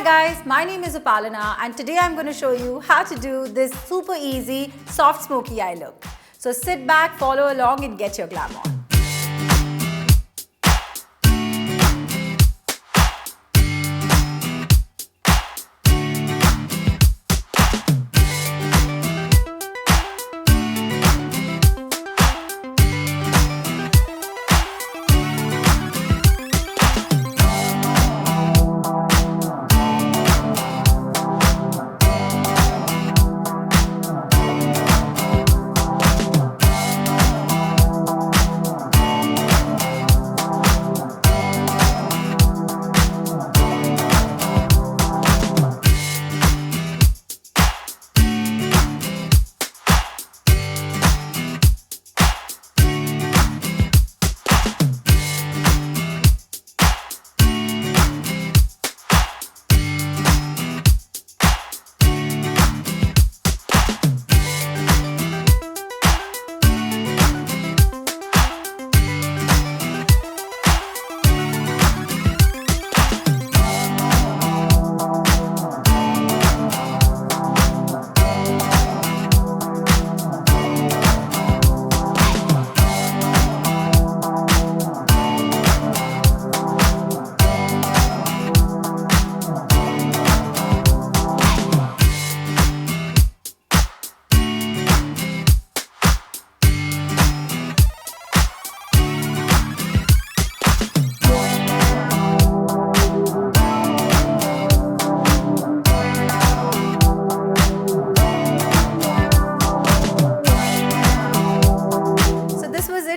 guys, my name is Upalina and today I'm going to show you how to do this super easy soft smoky eye look. So sit back, follow along and get your glam on.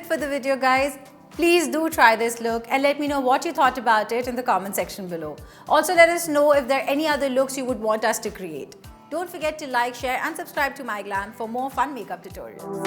For the video guys, please do try this look and let me know what you thought about it in the comment section below. Also let us know if there are any other looks you would want us to create. Don't forget to like, share and subscribe to MyGlamm for more fun makeup tutorials.